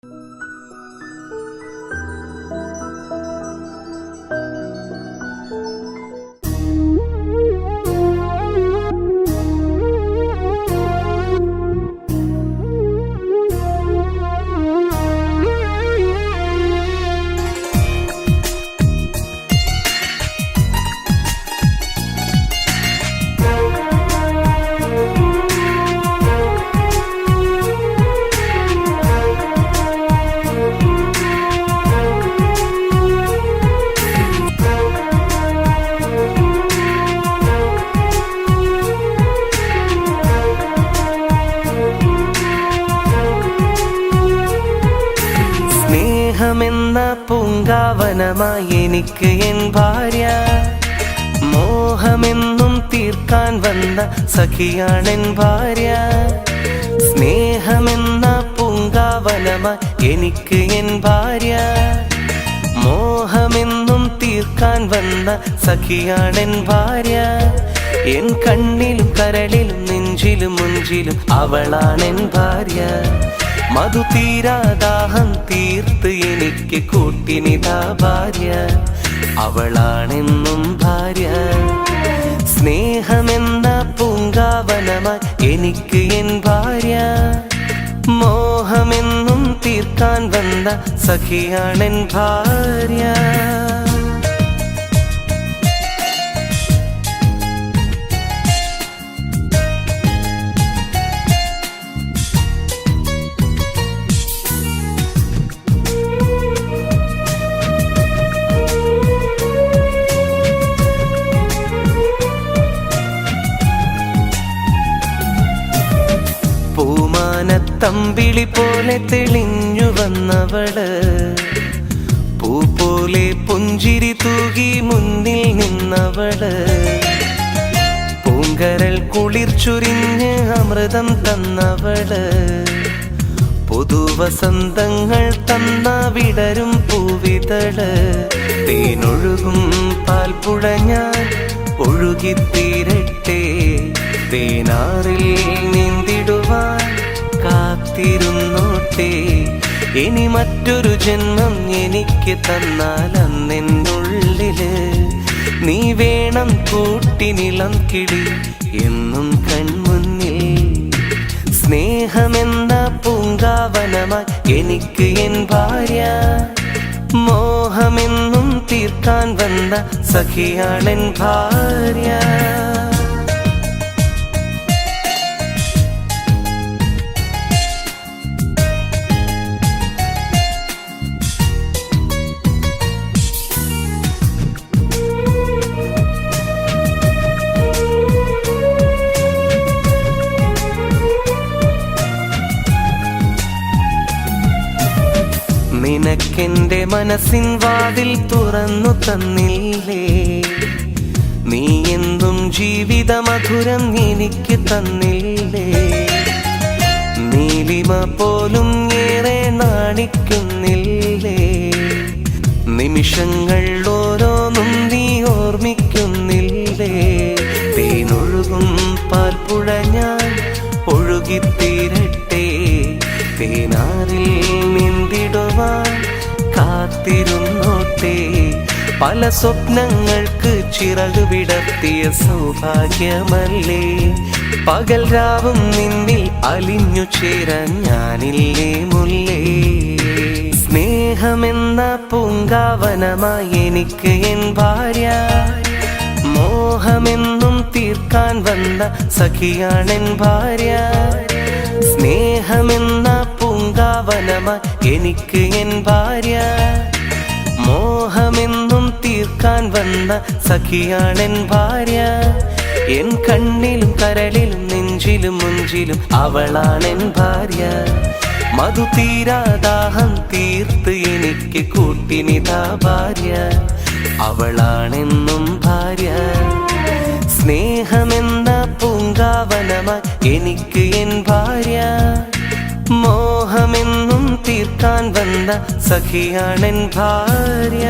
സ്നേഹമെന്ന പൂങ്കാവനമായി എനിക്ക് എൻ ഭാര്യ, മോഹമെന്നും തീർക്കാൻ വന്ന സഖിയാണെൻ ഭാര്യ. സ്നേഹമെന്ന പൂങ്കാവനമായി എനിക്ക് എൻ ഭാര്യ, മോഹമെന്നും തീർക്കാൻ വന്ന സഖിയാണെൻ ഭാര്യ. എൻ കണ്ണിലും കരളിലും നെഞ്ചിലും മുഞ്ചിലും അവളാണെൻ ഭാര്യ. മധു തീരാദാഹം തീർത്ത് എനിക്ക് കൂട്ടിനിതാ ഭാര്യ, അവളാണെന്നും ഭാര്യ. സ്നേഹമെന്ന പൂങ്കാവനമായി എനിക്ക് എൻ ഭാര്യ, മോഹമെന്നും തീർക്കാൻ വന്ന സഖിയാണെൻ ഭാര്യ. പൂമാനത്തമ്പിളി പോലെ തെളിഞ്ഞു വന്നവള്, പൂ പോലെ പുഞ്ചിരി തൂകി മുന്നിൽ നിന്നവള്, പൂങ്കരൽ കുളിർ ചുരിഞ്ഞ് അമൃതം തന്നവള്, പുതുവസന്തങ്ങൾ തന്ന വിടരും പൂവിതള്. തേനൊഴുകും പാൽപ്പുഴ ഞാൻ ഒഴുകിത്തീരട്ടെ, തേനാറിൽ നീന്തിടുവാൻ കാത്തിരുന്നോട്ടെ. ഇനി മറ്റൊരു ജന്മം എനിക്ക് തന്നാൽ അന്നെന്നുള്ളില് നീ വേണം കൂട്ടിനിളം കിളി എന്നും കൺമുന്നിൽ. സ്നേഹമെന്ന പൂങ്കാവനമായി എനിക്ക് എൻ ഭാര്യ, മോഹമെന്നും തീർക്കാൻ വന്ന സഖിയാണെൻ ഭാര്യ. നിനക്കെന്റെ മനസ്സിൻ വാതിൽ തുറന്നു തന്നില്ലേ, നീ എന്തും ജീവിത മധുരം എനിക്ക് തന്നില്ലേ. നീലിമ പോലും ഏറെ നാണിക്കുന്നില്ലേ, നിമിഷങ്ങൾ ഓരോന്നും നീ ഓർമ്മിക്കുന്നില്ലേ. തേനൊഴുകും പാൽപ്പുഴ ഞാൻ ഒഴുകിത്തീരട്ടെ, തേനാറിൽ നീന്തിടുവാൻ കാത്തിരുന്നോട്ടെ. പല സ്വപ്നങ്ങൾക്ക് ചിറക് വിടർത്തിയ സൗഭാഗ്യമല്ലേ, പകൽ രാവും നിന്നിൽ അലിഞ്ഞു ചേരാൻ ഞാനില്ലേ മുല്ലേ. സ്നേഹമെന്ന പൂങ്കാവനമായി എനിക്ക് എൻ ഭാര്യ, മോഹമെന്നും തീർക്കാൻ വന്ന സഖിയാണെൻ ഭാര്യ. സ്നേഹമെന്ന പൂങ്കാവനമായി എനിക്ക് എൻ ഭാര്യ, മോഹമെന്നും തീർക്കാൻ വന്ന സഖിയാണെൻ ഭാര്യ. എൻ കണ്ണിലും കരളിലും നെഞ്ചിലും മുഞ്ചിലും അവളാണെൻ ഭാര്യ. മധു തീരാദാഹം തീർത്ത് എനിക്ക് കൂട്ടിനിതാ ഭാര്യ, അവളാണെന്നും ഭാര്യ. സ്നേഹമെന്ന പൂങ്കാവനമായി എനിക്ക് എൻ ഭാര്യ, മോഹമെന്നും തീർക്കാൻ വന്ന സഖിയാണെൻ ഭാര്യ.